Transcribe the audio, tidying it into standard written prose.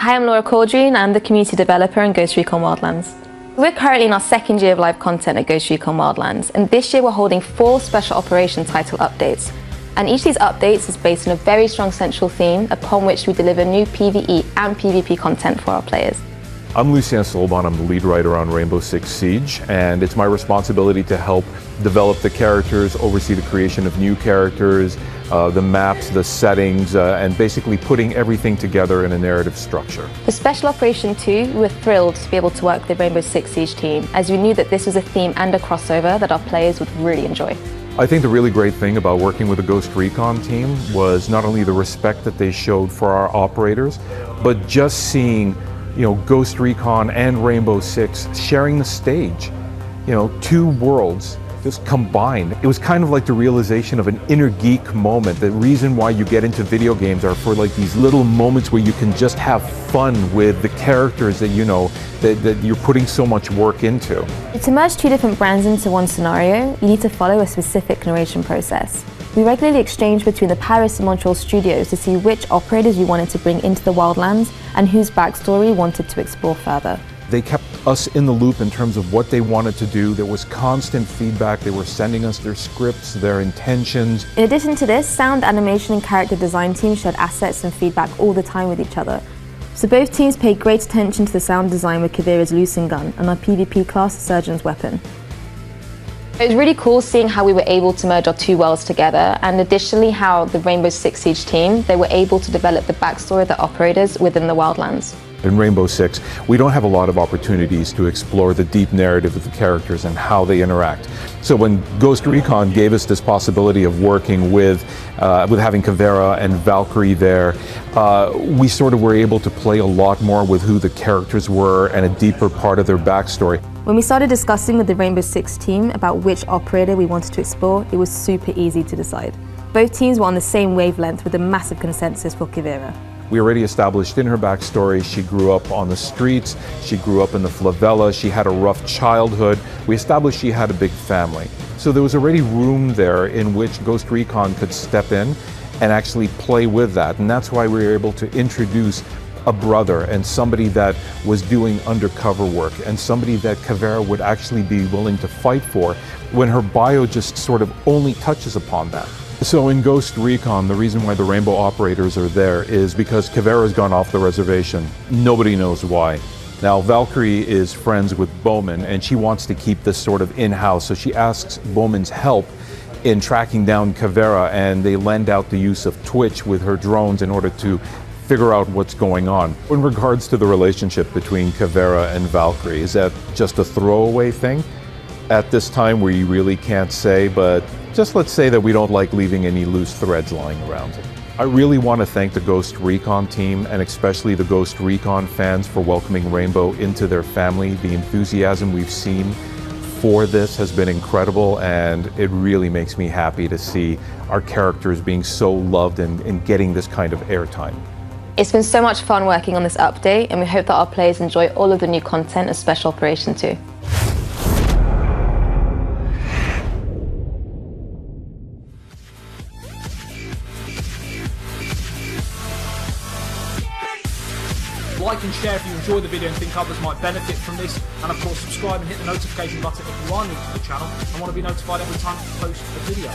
Hi, I'm Laura Caudry and I'm the community developer in Ghost Recon Wildlands. We're currently in our second year of live content at Ghost Recon Wildlands, and this year we're holding 4 special operation title updates. And each of these updates is based on a very strong central theme upon which we deliver new PvE and PvP content for our players. I'm Lucien Solban, I'm the lead writer on Rainbow Six Siege, and it's my responsibility to help develop the characters, oversee the creation of new characters, the maps, the settings, and basically putting everything together in a narrative structure. For Special Operation 2, we were thrilled to be able to work with the Rainbow Six Siege team, as we knew that this was a theme and a crossover that our players would really enjoy. I think the really great thing about working with the Ghost Recon team was not only the respect that they showed for our operators, but just seeing Ghost Recon and Rainbow Six sharing the stage, 2 worlds just combined. It was kind of like the realization of an inner geek moment. The reason why you get into video games are for like these little moments where you can just have fun with the characters that that you're putting so much work into. To merge 2 different brands into one scenario, you need to follow a specific narration process. We regularly exchanged between the Paris and Montreal studios to see which operators we wanted to bring into the Wildlands and whose backstory we wanted to explore further. They kept us in the loop in terms of what they wanted to do. There was constant feedback. They were sending us their scripts, their intentions. In addition to this, sound, animation and character design teams shared assets and feedback all the time with each other. So both teams paid great attention to the sound design with Kavira's Lucen gun and our PvP class Surgeon's weapon. It was really cool seeing how we were able to merge our 2 worlds together, and additionally how the Rainbow Six Siege team, they were able to develop the backstory of the operators within the Wildlands. In Rainbow Six, we don't have a lot of opportunities to explore the deep narrative of the characters and how they interact. So when Ghost Recon gave us this possibility of working with having Kavira and Valkyrie there, we sort of were able to play a lot more with who the characters were and a deeper part of their backstory. When we started discussing with the Rainbow Six team about which operator we wanted to explore, it was super easy to decide. Both teams were on the same wavelength with a massive consensus for Kavira. We already established in her backstory, she grew up on the streets, she grew up in the favela, she had a rough childhood. We established she had a big family. So there was already room there in which Ghost Recon could step in and actually play with that. And that's why we were able to introduce a brother and somebody that was doing undercover work and somebody that Kavira would actually be willing to fight for when her bio just sort of only touches upon that. So in Ghost Recon, the reason why the Rainbow operators are there is because Kavira's gone off the reservation. Nobody knows why. Now Valkyrie is friends with Bowman and she wants to keep this sort of in-house, so she asks Bowman's help in tracking down Kavira, and they lend out the use of Twitch with her drones in order to figure out what's going on. In regards to the relationship between Kavira and Valkyrie, is that just a throwaway thing? At this time we really can't say, but just let's say that we don't like leaving any loose threads lying around. I really want to thank the Ghost Recon team and especially the Ghost Recon fans for welcoming Rainbow into their family. The enthusiasm we've seen for this has been incredible, and it really makes me happy to see our characters being so loved and getting this kind of airtime. It's been so much fun working on this update, and we hope that our players enjoy all of the new content of Special Operation 2. Like and share if you enjoy the video and think others might benefit from this, and of course subscribe and hit the notification button if you are new to the channel and want to be notified every time I post a video.